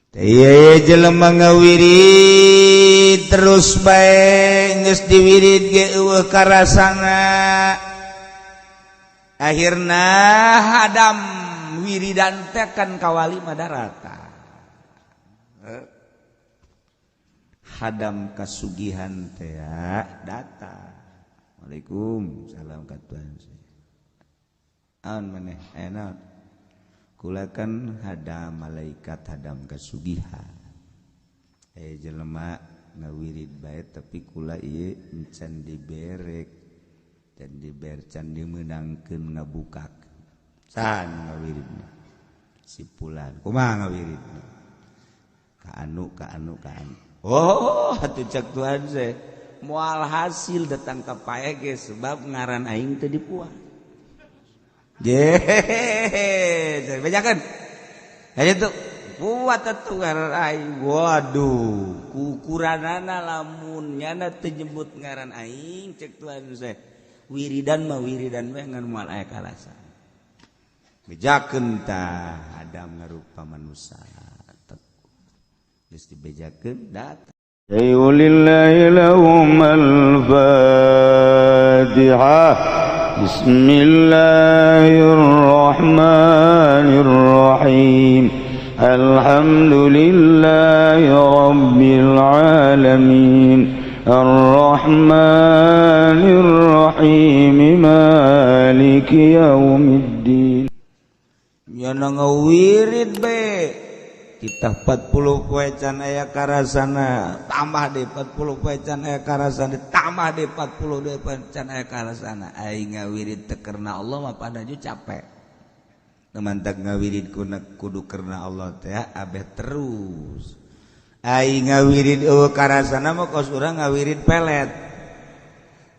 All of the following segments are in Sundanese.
jelema ngawirid terus bae geus diwirid ge eueuh karasana akhirna hadam wiridan teh kan kawali madarata hadam kasugihan teh data. Waalaikumsalam katuan aun maneh enak kula kan hadam malaikat hadam kasugihan jelema ngawirid bae tapi kula ieu encan diberek dan dibercan dimeunangkeun ngabukak san ngawiridna sipulan kumaha ngawiridna ka anu oh atuh cak Tuhan teh moal hasil datang ka pae ge sebab ngaran aing teh dipuah saya bacakan aja tuh kuat tuh ngaran aing waduh ukuranana lamun nyana teu nyebut ngaran aing cek Tuhan saya wiridan mah wiridan we ngan moal aya kalasan bejakeun tah Adam ngarupa manusia geus dibejakeun data lillahi lahumul fatihah. Bismillahirrahmanirrahim. Alhamdulillahi rabbil alamin. Ar-Rahmanir-Rahim. Maliki yaumiddin. Yana ngawirid be kita 40 poe can aya karasana tambah deh 40 poe can aya karasana tambah deh 40 deh can aya karasana aing ngawirid teu karna Allah mah padaju capek temantak ngawirid kudu karna Allah teh abeh terus aing ngawirid eueuh karasana mah kos urang ngawirid pelet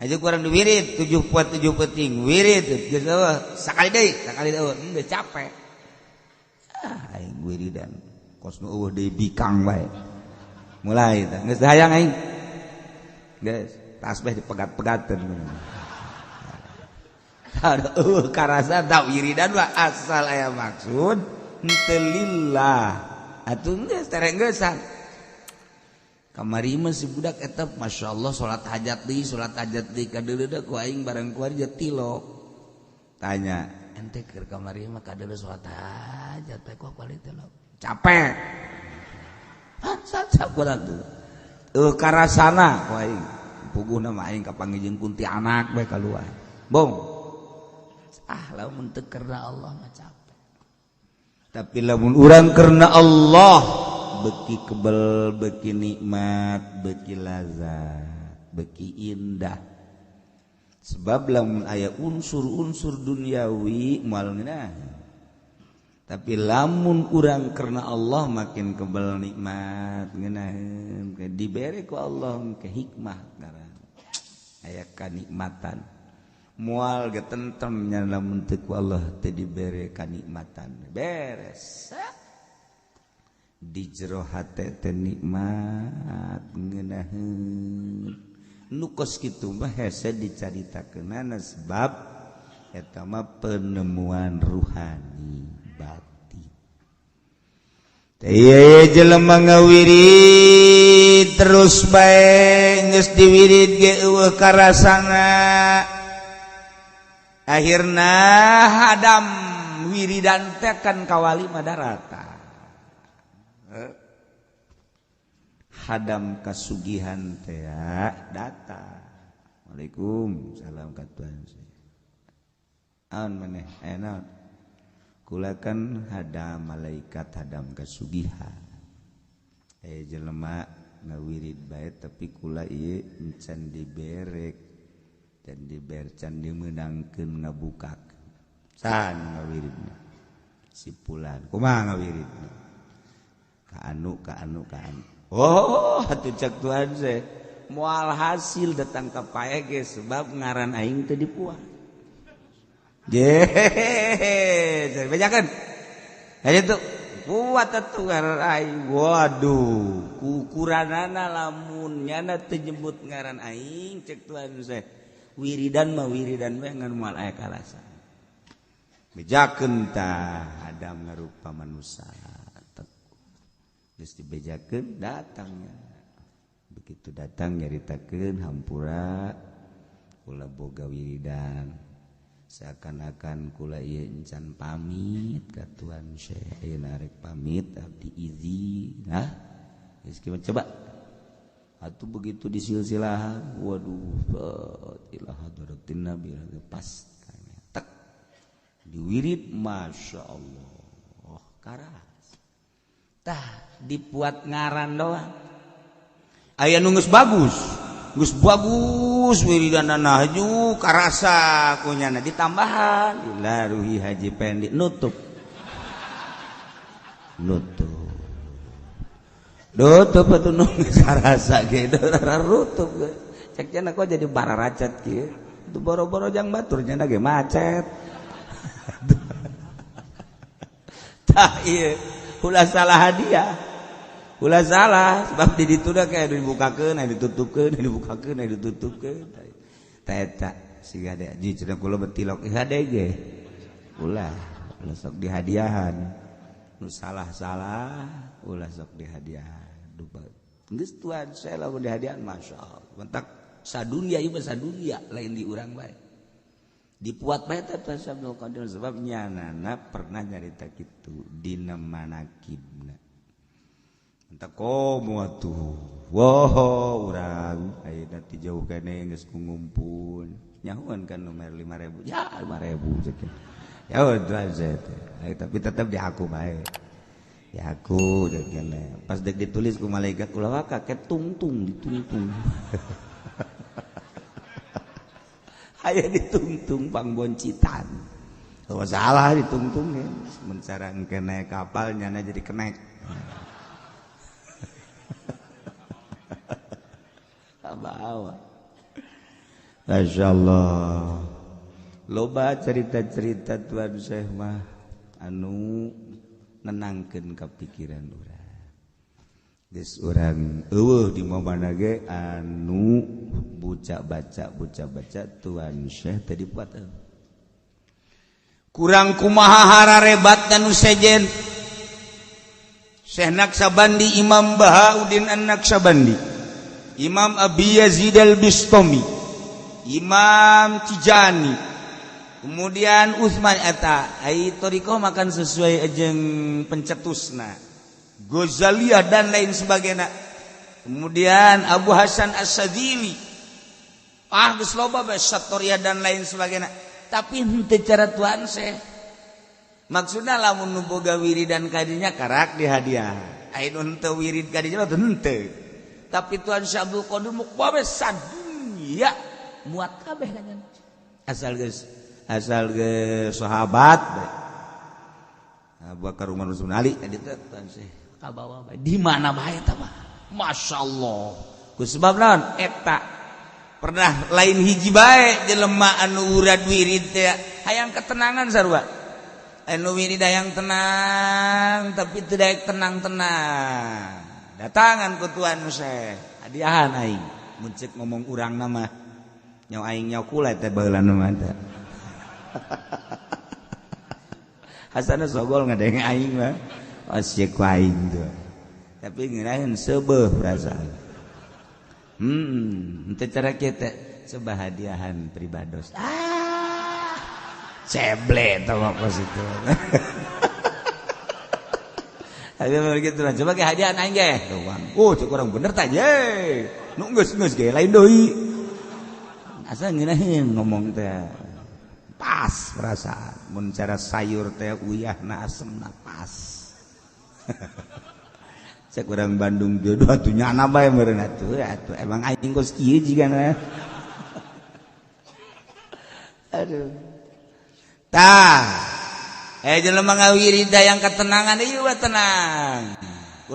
aja kurang diwirid 7 poe 7 peuting wirid geus eueuh sakali deui teu capek aing wiridan kos nu eueuh deui bikang bae mulai tah geus hayang aing geus tasbih dipegat-pegateun ada eueuh karasa da wiridan mah asal aya maksud henteu lillah atuh geus terenggeusang kamari mah si budak eta masyaallah salat hajat deui kadeuleuh ku aing bareng kuari tilo tanya ente keur kamari mah kadeuleuh salat hajat teh ku kuali tilo capek saca kurang tuh karasana ku aing puguhna mah aing kapangijing kuntilanak bae kaluar bong lamun teu karna Allah mah capek tapi lamun urang karna Allah beki kebel beki nikmat beki lazat beki indah sebab lamun aya unsur-unsur duniawi moal ngeunah tapi lamun urang karena Allah makin kebal nikmat ngeunaheun dibere ku Allah ke hikmah ngaran aya kanikmatan moal ge tentrem nya lamun teu ku Allah teu dibere kanikmatan beres di jero hate teh nikmat ngeunaheun nu kos kitu mah hese dicaritakeunana sebab eta mah penemuan ruhani jelema ngawirid terus bae geus diwirid ge eueuh karasana akhirna hadam wiridan teh kan kawali madarata hadam kasugihan teh data. Waalaikumsalam katuan aun maneh enak kula kan hadam malaikat hadam kasugihan jelema ngawirid bae tapi kula ieu encan diberek dan dibercan dimeunangkeun ngabukak san ngawiridna sipulan kumaha ngawiridna ka anu oh atuh cak Tuhan teh moal hasil datang ka pae ge sebab ngaran aing teh dipuah saya bacakan aja tuh kuat tuh ngaran aing waduh ukuranana lamun nyana teu nyebut ngaran aing cek Tuhan saya wiridan mah wiridan we ngan moal aya kalasan bejakeun tah Adam ngarupa manusia geus dibejakeun datangnya. Begitu datang nyaritakeun hampura kula boga wiridan seakan-akan kula ieu encan pamit ka Tuan Syekh ayeuna rek pamit abdi izin nah geus kieu coba atuh begitu disilsilahan waduh ilah hadratin nabi pas tak diwirid masyaallah karas tah dipuat ngaran doang aya nu geus bagus wiridan nahju karasa kunyana ditambahan ila ruhi haji pendi nutup atuh nu karasa ge rutup cek cenah kok jadi bararacat kieu itu boro-boro jang batur cenah ge macet tah ieu ulah salah hadiah ulah salah sebab di ditu da kayak dibukakeun aya ditutupkeun dibukakeun aya ditutupkeun tah eta siga da ji cenah kula betilok hade ge ulah sok dihadiahan nu salah-salah ulah sok dihadiahan geus Tuan saya lamun dihadiahan masyaallah mentak sadunya ieu mah sadunya lain di urang bae dipuat bae teh Tuan Abdul Qadir sebab nyanana pernah nyarita kitu dina manakibna entak komo atuh wah urang ayeuna ti jauh keneh geus ngumpul nyahuan kan nomor 5.000 ya 5.000 cek ya udah teh tapi tetap di aku bae ya aku cek keneh pas dek ditulis ku malaikat kula waka ket tungtung ditungtung aya ditungtung pangboncitan oh salah ditungtung ya mun sareng keneh kapal nyana jadi kenek bawa masyaallah loba cerita-cerita Tuan Syekh mah anu nenangkeun ka pikiran urang geus urang eueuh di momana ge anu buca baca Tuan Syekh tadi buat kurang kumaha hararebat anu sejen Syekh Naksabandi Imam Bahauddin An-Naksabandi Imam Abi Yazid Al-Bistami Imam Tijani kemudian Utsman eta ai thariqah makan sesuai jeung pencetusna Ghazaliyah dan lain sebagainya kemudian Abu Hasan As-Sadzili geus loba bae Satoriyah dan lain sebagainya tapi henteu cara Tuan Syekh maksudna lamun nu boga wiridan kadinya karak dihadiah ai nu henteu wirid kadinya mah henteu tapi Tuan Syekh Abdul Qadir muk bae sadunya muat kabeh kan asal geus sahabat Abu Bakar Umar Utsman Ali tadi Tuan Syekh kabawa bae di mana bae eta mah masyaallah ku sebab naon eta pernah lain hiji bae jelema anu urad wirid teh hayang ketenangan sarua anu wirid hayang tenang tapi teu daek tenang-tenang datangan ku Tuan Syekh hadiahan aing mun ceuk ngomong urang nama nyaw aing nyaw kula teh baheula mah teh hasana sogol ngadeng aing mah asyik ku aing tuh tapi ngirain seubeuh perasaan teu cara kieu teh coba hadiahan pribados ceble teh mah positif hadiah begitu lah coba ke hadiah aing ge cek urang bener tah ye nu geus ge lain deui asa ngeunaheun ngomong teh pas perasaan mun cara sayur teh uyahna asemna pas cek urang Bandung jodoh atuh nyana bae meureun atuh emang aing kos kieu jigana aduh tah jelema ngawirida yang ketenangan ieu we tenang.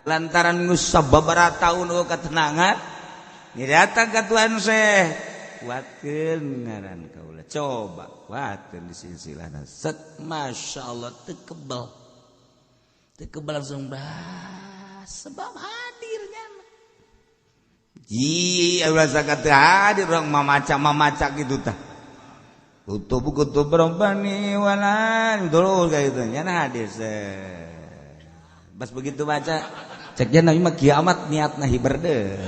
Lantaran geus sababaraha taun eueuh ketenangan, datang ka Tuan Syekh. Kuatkeun ngaran kaula. Coba kuatkeun di silsilahna. Set masyaallah teu kebal. Teu kebal langsung sebab hadirnya. Ji aya sakate hadir urang mamaca kitu tah. Kutub robbani walan dulu kayak gitu nya hadis pas begitu baca ceknya nabi mah kiamat niatna hiberde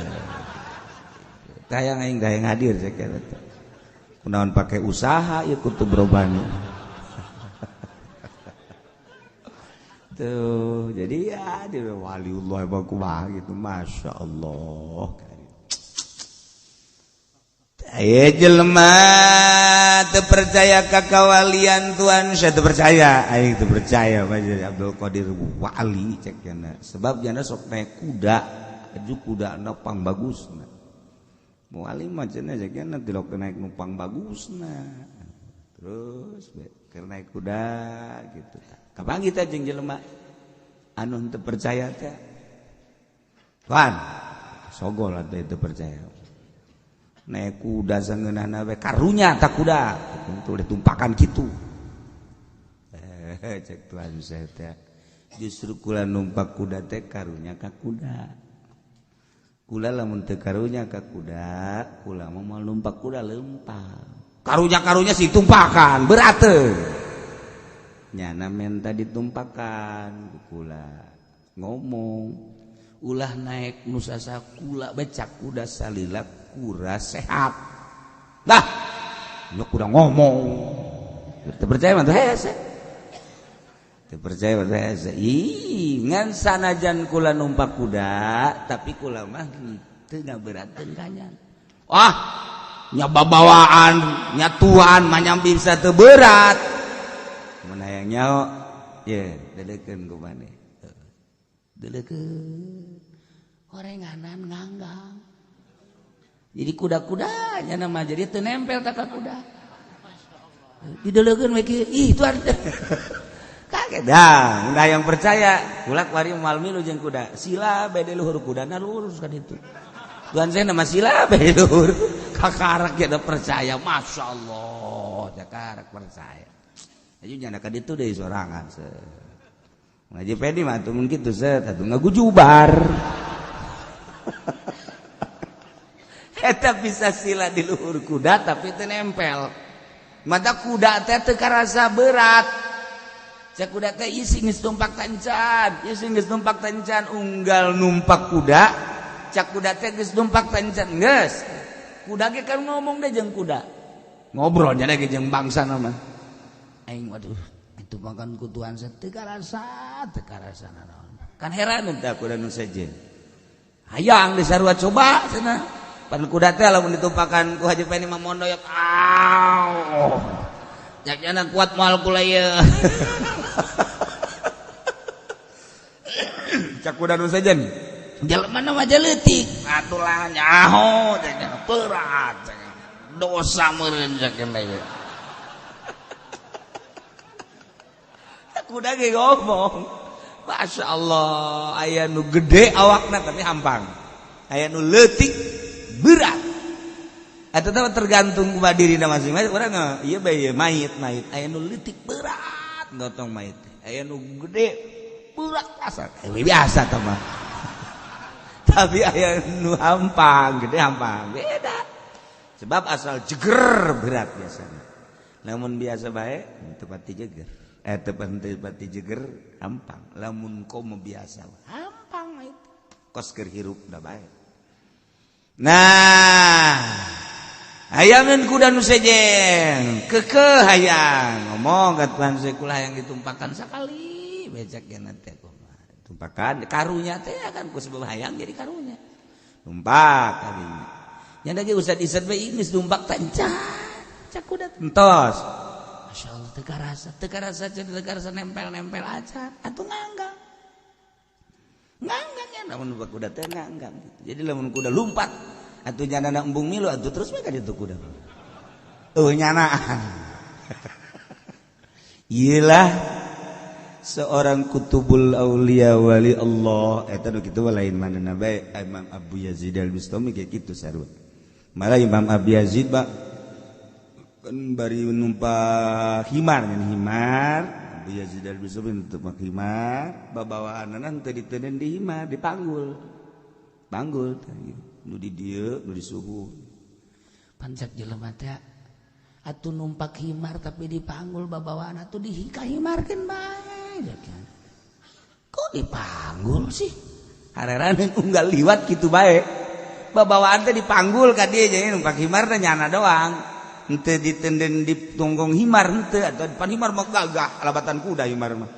tayang aing dayang hadir ceknya kunaon pakai usaha ya kutu berobani tuh jadi ya dia waliullah bakumaha gitu masya Allah. Aya jelema teu percaya ka kawalian Tuhan saya teu percaya aing teu percaya Pak Abdul Qadir wali cek cenah sebab jana sok naik kuda aju kudana pang bagusna wali mah cenah cek cenah tilok naik numpang bagusna terus keur naik kuda gitu kapan kita jeung jelema anu teu percaya teh Tuhan sogol atuh teu percaya naik kuda sangeunana we karunya tak kuda tuluy tumpakan kitu cek Tuhan saya teh justru kula numpak kuda teh karunya ka kuda kula lamun teu karunya ka kuda kula mah moal numpak kuda leumpang karunya si tumpakan berat teu nyana menta ditumpakan kula ngomong ulah naik nusasa kula becak kuda salila kura sehat dah nyok udah ngomong teu percaya mah teu hese teu percaya mah teu hese ih ngan sanajan kula numpak kuda tapi kula mah teu ngaberateun kanyan wah nya babawaan nya tuan mah nyambi bisa teu berat mun hayang nyaho ye deulekeun ku maneh deulekeun horenganan nganggang jadi kuda-kudanya nama jadi teu nempel tak ka kuda dideulekeun we kieu ih tuan kaget dah mun yang percaya ulah kuari moal milu jeung kuda sila bade luhur kudana lurus ka ditu tuan saya nama sila bade luhur kakarak ya percaya masyaallah kakarak percaya aju nyana ka ditu deui sorangan ngaji pedi mah tuh mun kitu set atuh ngagujubar eta bisa sila di luhur kuda tapi teu nempel mata kuda teh teu karasa berat cek kuda teh isi geus numpak tancan unggal numpak kuda cak kuda teh geus numpak tancan geus kuda ge kan ngomong deh jeung kuda ngobrol nya ge jeung bangsana mah aing waduh itu makan ku Tuhan teu karasa naon kan heran teh kuda nu sejen hayang disarua coba cenah pan kuda teh lamun ditumpakan ku Haji Peni mah mondo ya au nyakna kuat moal kula ieu cak kuda nu sejen jelema mah leutik atulah nyaho cenah berat cenah dosa meureun cenah ieu kuda ge ngomong Masya Allah aya nu gede awakna tapi hampang aya nu leutik berat eta teh tergantung ku dirina masing-masing urang ieu bae mayit aya nu leutik berat gotong mayit aya nu gede berat biasa teh mah tapi aya nu hampang gede hampang beda sebab asal jeger berat biasanya namun biasa bae teu pati jeger tepati jeger hampang lamun komo biasa hampang mah itu kos keur hirup da bae nah hayangeun kuda nu sejen keukeuh hayang ngomong ka Tuhan sekula hayang ditumpakan sakali becak cenah teh kumaha tumpakan karunya teh kan ku sebab hayang jadi karunya numpak kalinya nya ge usah diset bae geus numpak tancan cak kuda entos Masya Allah teu karasa nempel aja atuh nganggang ya namun numpak kuda teh nganggang gitu. Jadi lamun kuda lumpat atuh nyanana embung milu atuh terus we ka ditu kuda nyanaan iyalah seorang kutubul aulia wali Allah eta nu kitu lain manehna bae Imam Abu Yazid Al-Bustami kayak kitu sarua malah Imam Abu Yazid kan bari numpak himar Abu Yazid Al-Bustami numpak himar babawaanna teu diteuneun di himar dipanggul nu di dieu nu di suhu pancak jelema teh atuh numpak himar tapi dipanggul babawaan atuh dihika himarkeun bae kok dipanggul sih hareran unggal liwat gitu baik babawaan teh dipanggul ka dieu jadi numpak himar teh nyana doang henteu ditenden di tunggong himar henteu atau depan himar mah gagah labatan kuda himar mah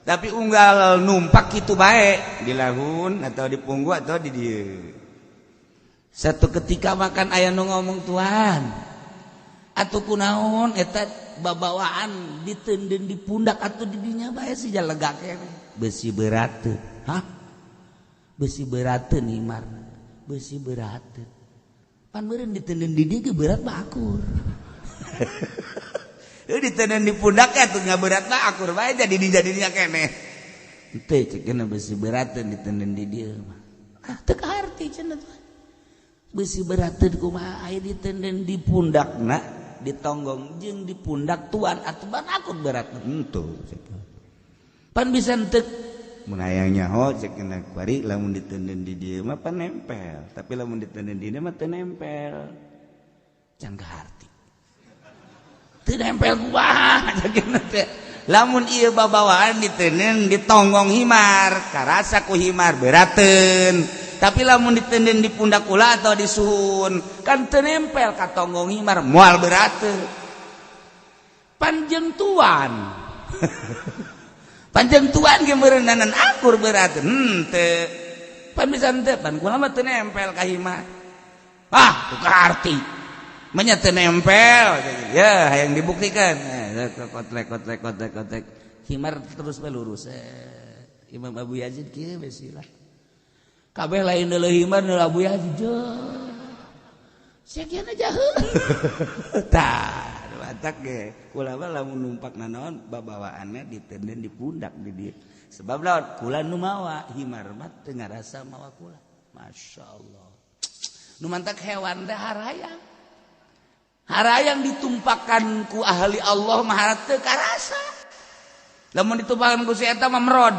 tapi unggal numpak gitu baik di lahun atau di punggu atau di dieu satu ketika makan aya nu ngomong Tuhan atuh kunaon eta babawaan ditenden di pundak atau di dinya bae si jalega keneh besi berat teu hah besi berat teu himar besi berat pan meureun ditenden di dieu ge berat mah akur ditenden di pundak atuh nya berat mah akur bae jadi dijadinya keneh henteu ceukna besi berat ditenden di dieu mah teu kaharti cenah besi berat teu kumaha aya ditenden di pundakna ditonggong jeung di pundak tuan atuh ban akur berat henteu pan bisa henteu mun hayang nyaho cek kena kuari lamun ditenden di dieu mah pan nempel tapi lamun ditenden di dieu mah teu nempel can kaharti teu nempel kumaha ceukna teh lamun ieu babawaan ditenden ditonggong himar karasa ku himar berateun tapi lamun ditenden di pundak ulah atau di suhun kan teu nempel ka tonggong himar moal berateun panjang tuan panjang tuan ge meureunanan akur berat henteu pan bisa henteu pan kula mah teu nempel ka himar teu kaharti manya teu nempel ya hayang dibuktikan kotlek himar terus bae lurus Imam Abu Yazid kieu we silah kabeh lain deuleu himar deuleu Abu Yazid sakieu jaheul tah batak ge kula mah lamun numpak nanaon babawaanna ditenden di pundak di dieu sebab lawan kula nu mawa himar mah teu ngarasa mawa kula masyaallah nu mantak hewan teh harayang ditumpakkan ku ahli Allah mah teu karasa lamun ditumpakkan ku si eta mah merod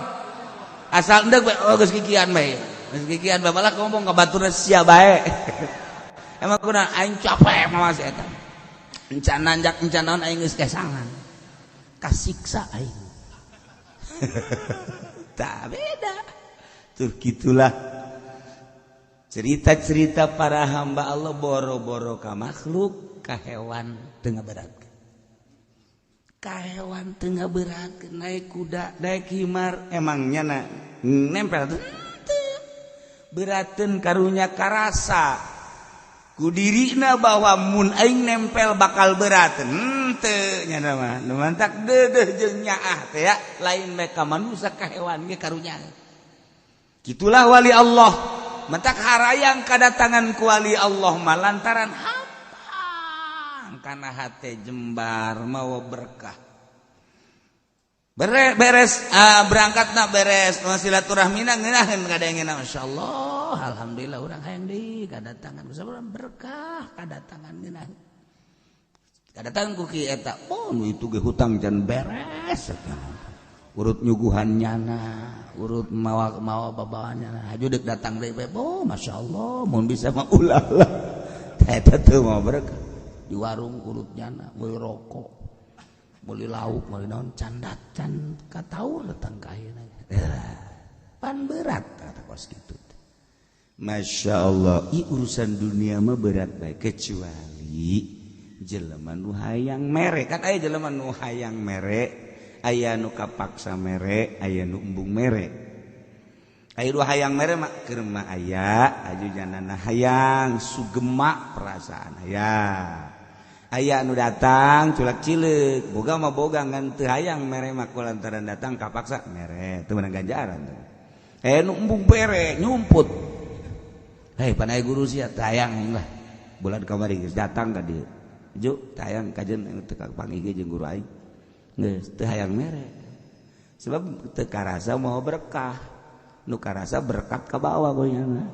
asal endeg geus kikian bae geus kikian bae ngomong ka baturna sia bae emang kuna aing capek mah si eta encan nanjak encan naon aing geus kesangan kasiksa aing tak beda tuh gitulah cerita-cerita para hamba Allah boro-boro ka makhluk ka hewan teu ngaberatkeun ka hewan teu ngaberatkeun naik kuda naik himar emangnya nempel teu berateun karunya karasa ku dirina bahwa mun aing nempel bakal berat henteu nya mah nu mantak deudeuh jeung nyaah teh ya lain bae ka manusia ka hewan ge karunya gitulah wali Allah mantak harayang kadatangan ku wali Allah mah lantaran hapang kana hate jembar mawa berkah beres berangkatna beres silaturahmina ngeunaheun kadaengna masyaallah alhamdulillah urang hayang deui kadatangan sabaraha berkah kadatangan ngeunaheun kadatangan ku kieu eta nu itu ge hutang can beres urut nyuguhan nyana urut mawa babawannya haju deuk datang deui bae masyaallah mun bisa mah ulah lah eta teu mah berkah di warung urut nyana meuli rokok beli lauk meuli naon can kataur datang ka ayeuna pan berat kata kos kitu masyaallah i urusan dunia mah berat bae kecuali jelema nu hayang mere kan aya jelema nu hayang mere aya nu kapaksa mere aya nu embung mere aya nu hayang mere mah keur mah aya aju janana hayang sugema perasaan aya aya anu datang culak cileuk boga mah boga ngan teu hayang mere mah kulantaran datang kapaksa mere teu meunang ganjaran nu embung bere nyumput pan aya guru sia teu hayang lah bulan kamari geus datang ka dieu ju teu hayang kajeun teu kapangigi jeung guru aing geus teu hayang mere sebab teu karasa moal berkah nu karasa berkat ka bawah goyana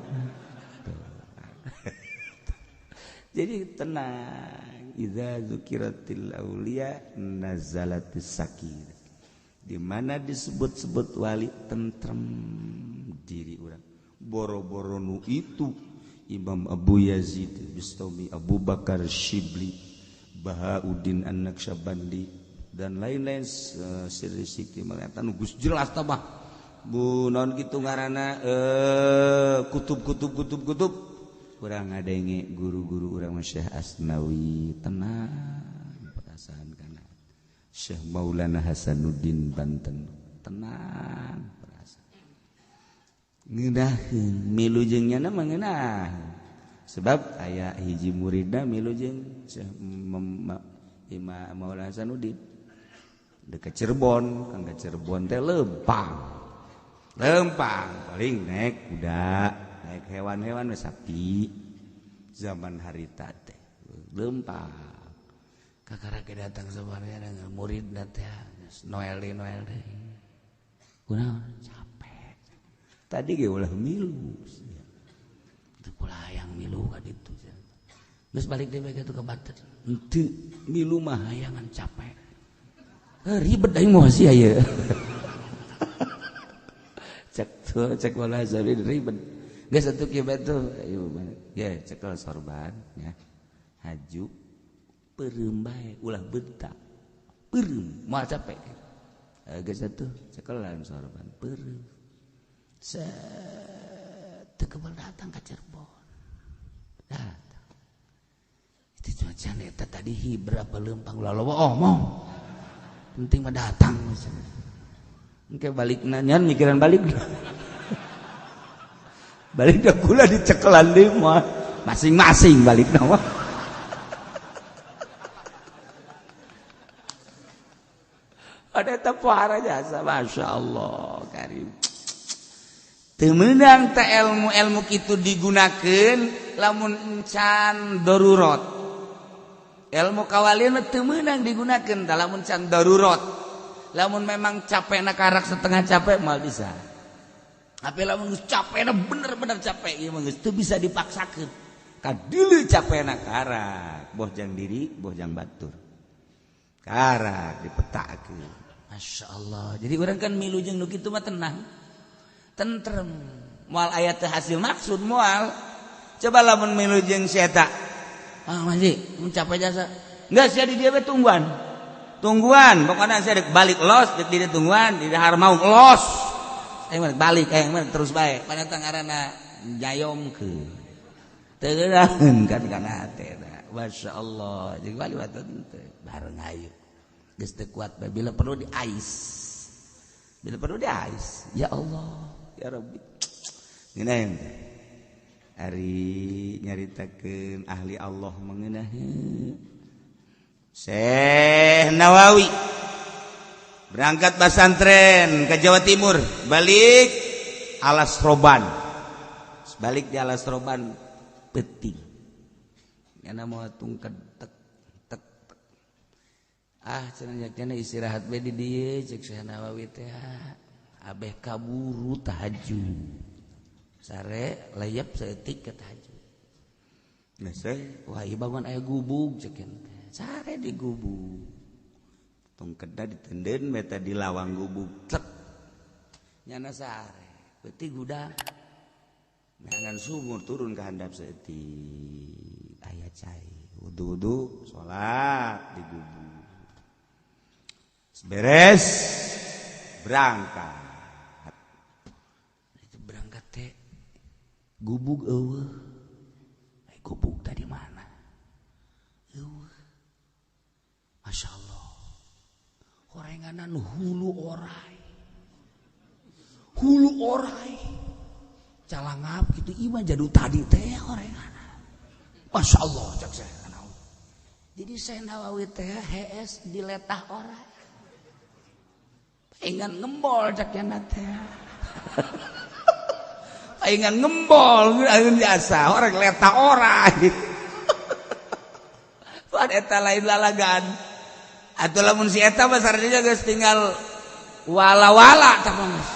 jadi tenang idza dzukiratil auliya nazalatis sakinah di mana disebut-sebut wali tentrem diri urang boro-boro nu itu Imam Abu Yazid Bistami Abu Bakar Shibli Bahauddin An-Naqsyabandi dan lain-lain siri sikti mengatakan gus jelas tabah Bu non gitu ngaranna kutub urang ngadenge guru-guru urang Syekh Asnawi tenang perasaan kana Syekh Maulana Hasanuddin Banten tenang perasaan ngeunaheun milu jeung nya mah ngeunah sebab aya hiji muridna milu jeung Syekh Maulana Hasanuddin dekat Cirebon kan ke Cirebon teh lempang paling naik kuda naik hewan-hewan sapi zaman harita teh lempang kakara ke datang sebenarnya dengan murid teh Noel deh kunaon capek tadi ge ulah milu teu pula hayang milu ka ditu geus balik deui ke Banten henteu milu mah hayangan capek ribet aing moal sia ieu cek wala zabi ribet geus atuh kieu betul ayo ya cekel sorban ya haju peureum bae ulah bentak peureum moal capek geus atuh cekelan sorban peureum teu keubal datang ka Cirebon datang itu cuaca eta tadi berapa lempang ulah loba omong penting mah datang engke balik nanyan mikiran balik balik dah kula dicekelan deui mah masing-masing balik mah ada tepara jasa masyaallah karim teu meunang teh ilmu kitu digunakeun lamun can darurat ilmu kawalian teu meunang digunakeun tah lamun can darurat lamun memang capekna karak setengah capek mal bisa tapi lamun capekna bener-bener capek ieu mah geus teu bisa dipaksakeun kadieu capekna karak boh jang diri boh jang batur karak dipetakeun masyaallah jadi urang kan milu jeung nu kitu mah tenang tentrem moal aya teu hasil maksud moal coba lamun milu jeung si eta Maji mun capek jasa geus sia di dieu we tungguan pokoknya saya balik los di tungguan di dahar mau los balik terus baik pada tangarana jayomkeun teureun kan kana teh masya Allah jeung balik waton teh bareng ayu geus teu kuat bae bila perlu di ais ya Allah ya Rabbi ngeunaheun ari nyaritakeun ahli Allah mengeunah Syekh Nawawi berangkat pesantren ke Jawa Timur balik Alas Roban balik di Alas Roban penting yana mau tungked tek cenah jakna istirahat bae di dieu cek Syekh Nawawi teh abeh kaburu tahajud sare layap saeutik ke tahajud geus wah ieu bangun aya gubug cekeun sare di gubuk tongkedna ditenden meta di lawang gubuk cek nyana sare beuti gudang ngangan sumur turun ke handap seeutik aya cai wudu salat di gubuk beres berangkat itu berangkat teh gubuk eueuh gubuk tadi mana Masya Allah horenganan hulu orai calangap gitu ima jadu tadi teh horenganan Masya Allah cak saya jadi saya Nawawi teh HS diletah orai pengen ngembol cak yana teh pengen ngembol ayeuna biasa orang letah orai pada eta lain lalagan atau lamun si eta basarnya geus tinggal wala-wala tamas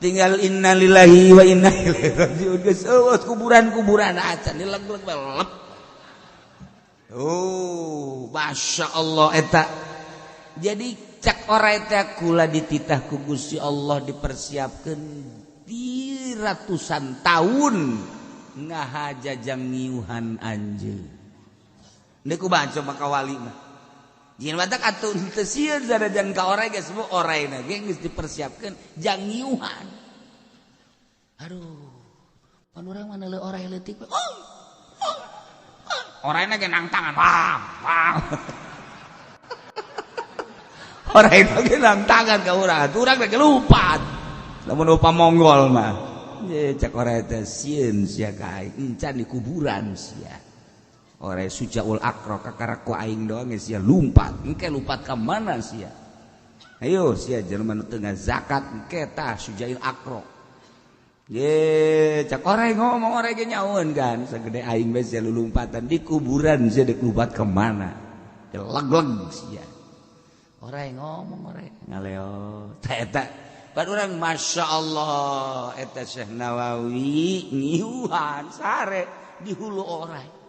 tinggal innalillahi wa inna ilaihi rajiun geus eueuh kuburan-kuburan acan dileg-leg belep masya Allah eta jadi cak ora eta kula dititah ku Gusti Allah dipersiapkeun di ratusan tahun ngahajajang ngiuhan anjeun deku baca maka wali mah Jin batak atuh teu sieun sarajan ka orai geus semua oraina ge geus dipersiapkeun jang ngiuhan. Aduh, pan urang mah neuleuh orai leutik. Oraina ge nang tangan. Wah. Oraina ge nang tangan ka urang. Urang teh lupat. Lamun upah Monggol mah. Ye cak orai teh sieun sia ka aing encan di kuburan sia. Orai sujaul akro kakara ku aing doang sia lumpat engke lumpat ka mana sia ayo sia jelema nu teu zakat engke tah sujail akro ye cak orai ngomong orai ge nyaeun kan sagede aing bae sia lulumpatan di kuburan sia deuk lumpat ka mana leg-leg sia orai ngomong orai ngaleo tah eta pan urang masyaallah eta Syekh Nawawi ngiuhan sare di hulu orai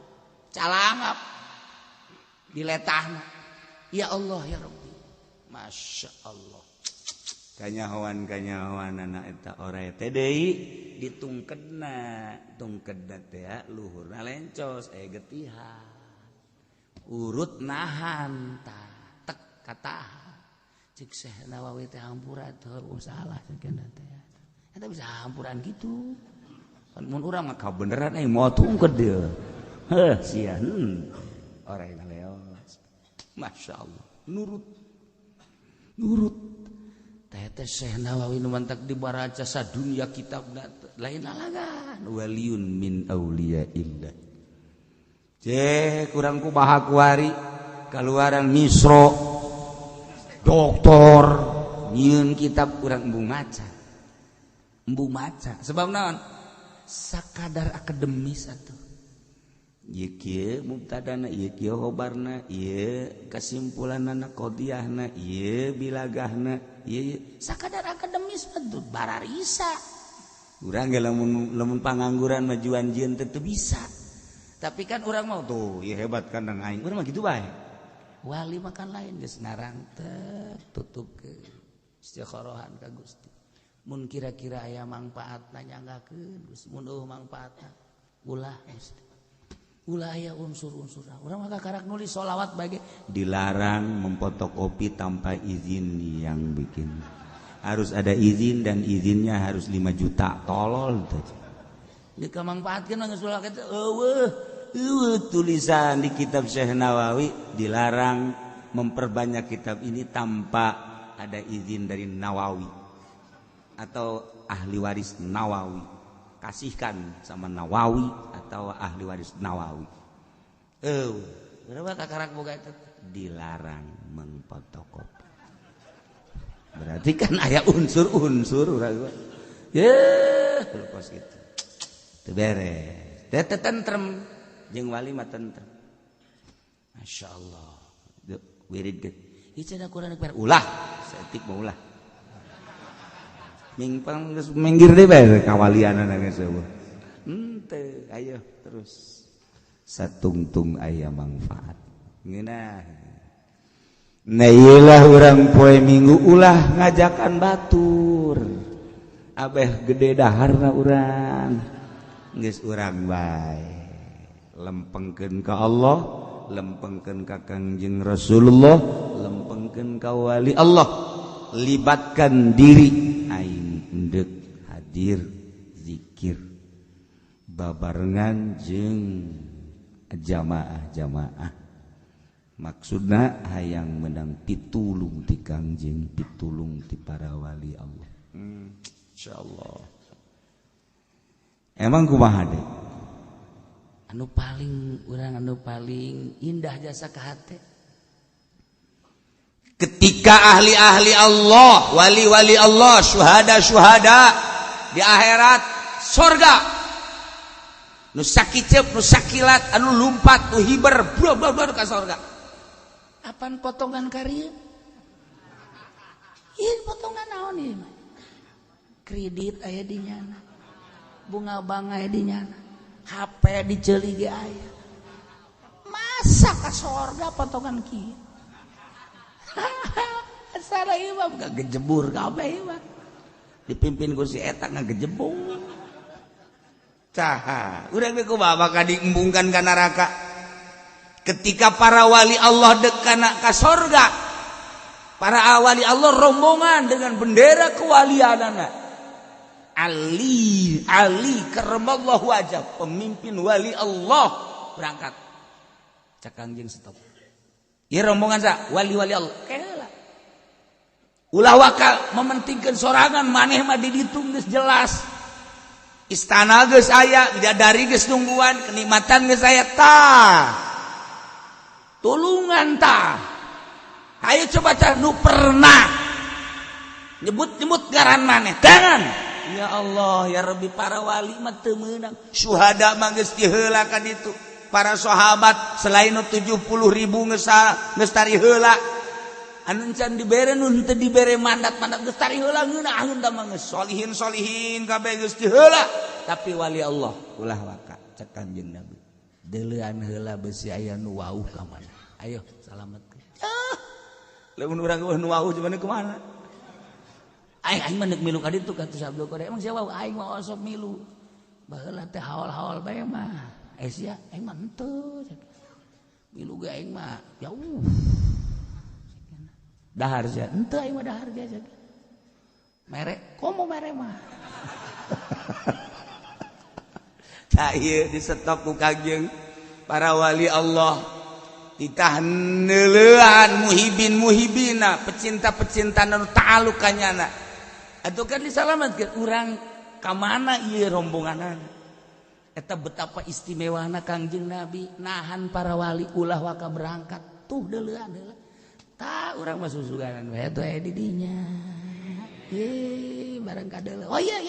calangap diletahna ya Allah ya Rabbi Masya Allah kanyahoan anak eta orai teh deui ditungkedna teh luhurna lencos getihan urut nahan tah tek katahan cik Syekh Nawawi teh hampura teu salah sakeuna teh eta bisa hampuran gitu mun urang mah kabeneran mau tungked dia sia orang yang leos Masya Allah nurut teh Syekh Nawawi nu mantak dibaraca sadunya kitabna lain alangan waliun min auliyaillah cek urang kumaha kuari kaluaran misro doktor nyieun kitab urang embu maca sebab naon sakadar akademis atuh ieu kieu mubtadana ieu kieu khobarna ieu kasimpulanna qadiyahna ieu bilagahna ieu sakadar akademis mah bararisa urang ge lamun pangangguran majuan jieun teh teu bisa tapi kan urang mah tuh ieu hebat kan nang aing urang mah kitu bae wali makan lain geus ngarang teh tutupkeun istikharohan ka Gusti mun kira-kira aya mangpaatna nyanggakeun Gusti mun eueuh mangpaatna ulah Gusti ulah aya unsur-unsur urang mah karak nulis sholawat bage dilarang memfotokopi tanpa izin yang bikin harus ada izin dan izinnya harus 5 juta tolol teh dikamangpaatkeun geus ulah kitu eueuh tulisan di kitab Syekh Nawawi dilarang memperbanyak kitab ini tanpa ada izin dari Nawawi atau ahli waris Nawawi kasihkan sama Nawawi atau ahli waris Nawawi. Berapa kakarak boga itu dilarang memfotokopi. Berarti kan aya unsur-unsur urang. Lepas gitu. Teu beres. Teh tentrem jeung wali mah tentrem. Masyaallah. Wirid ge. Ieu cenah Quran ulah, saeutik mah ulah. Mingpang geus minggir deui bae kawalianana geus eueuh. Henteu, ayo terus. Satungtung aya manfaat. Ngeunah. Nah ieulah urang poe Minggu ulah ngajakan batur. Abeh gede daharna urang. Geus urang bae. Lempengkeun ka Allah, lempengkeun ka Kangjeng Rasulullah, lempengkeun ka wali Allah. Libatkan diri aing endek hadir zikir babarengan jeung jamaah maksudna hayang menang pitulung ti Kangjeng pitulung ti para wali Allah insyaallah emang kumaha deui anu paling indah jasa ka hate ketika ahli-ahli Allah, wali-wali Allah, syuhada-syuhada di akhirat surga. Nu sakicep, nu sakilat, anu lumpat, nu hiber, blor-blor ka surga. Apaan potongan karya? Ieu potongan naon ieu? Kredit aya di nyana. Bunga bank aya di nyana. HP diceuli ge aya. Masa ka surga potongan kieu? Asara ieu mah gagejebur kabeh mah. Dipimpin ku si eta ngagejebur. Caha, urang teh kumaha bakal diembungkan ka neraka. ketika para wali Allah dekana ka sorga, para wali Allah rombongan dengan bendera kewalianana. Ali karamallahu wajah, pemimpin wali Allah berangkat. Cak Kangjeng stop. Ieu rombongan sa wali-wali Allah. Keula. Ulah wakal mementingkeun sorangan maneh mah di ditu geus jelas. Istana geus aya, bidadari geus nungguan, kenikmatan geus aya tah. Tulungan tah. Ayo coba cah nu pernah nyebut-nyebut ngaran maneh. Jangan. Ya Allah, ya Rabbi, para wali mah teu meunang. Syuhada mah geus diheula ka ditu. Para sahabat selain 70.000 geus tari heula. Anu can dibere nu teu dibere mandat-mandat geus tari heula ngeunaheun da mah geus solihin kabeh geus diheula. Tapi wali Allah ulah waka cek Kanjeng Nabi. Deuleuan heula beusi aya nu wauh ka mana. Ayo salametkeun. Lamun urang nu wauh cuman ke mana? Aing mah neuk milu ka ditu ka Sabdo Korea. Emang sia wauh aing mah osok milu. Baheula teh haol-haol bae mah. Sia aing mah henteu. Milu ge aing mah jauh. Dahar sia, henteu aing mah dahar biasa. Mere, komo mere mah. Tah ieu di stop ku Kangjeng para wali Allah. Ditahan neuleuan muhibina, pecinta-pecinta nu ta'alluq ka nyana. Atuh kan disalametkeun urang ka mana ieu rombonganan. Eta betapa istimewana Kangjeng Nabi nahan para wali ulah waka berangkat. Tuh deuleuan heula. Tak orang mah susuganan we atuh aya di dinya. Barang kadeuleu. Oh iya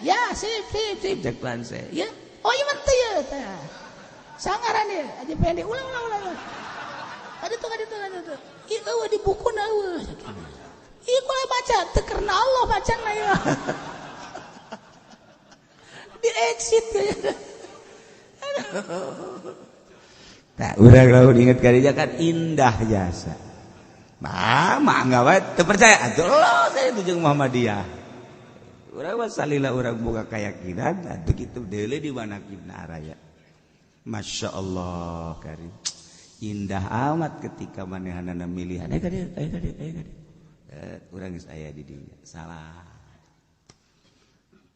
ya, sip cek plan saya. Ya. Oh iya mah teh ya tah. Sangaran ya, aja pendek ulang. Kaditu. Ieu eueuh di bukuna eueuh. Ieu kumaha baca teu karena Allah bacana ya. Di exit ya. Tah urang lamun inget ka dinya kan indah jasa. Mama enggak wae teu percaya atuh saya itu jeung Muhammadiyah. Urang mah salila urang boga kayakinan atuh kitu deuleu di manakibna araya. Masya Allah karim. Indah amat ketika manehanana milihan. Ayo ka dieu. Urang geus aya di dinya. Salah.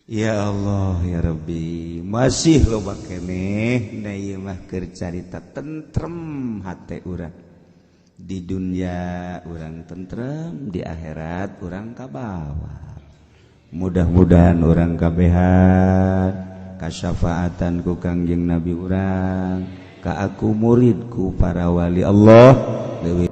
Ya Allah ya Rabbi, masih loba keneh da ieu mah keur carita tentrem hate urang. Di dunia urang tentrem, di akhirat urang kabawa. Mudah-mudahan urang kabehan kasyafaatan ku Kangjeng Nabi urang, ka aku muridku para wali Allah leuwih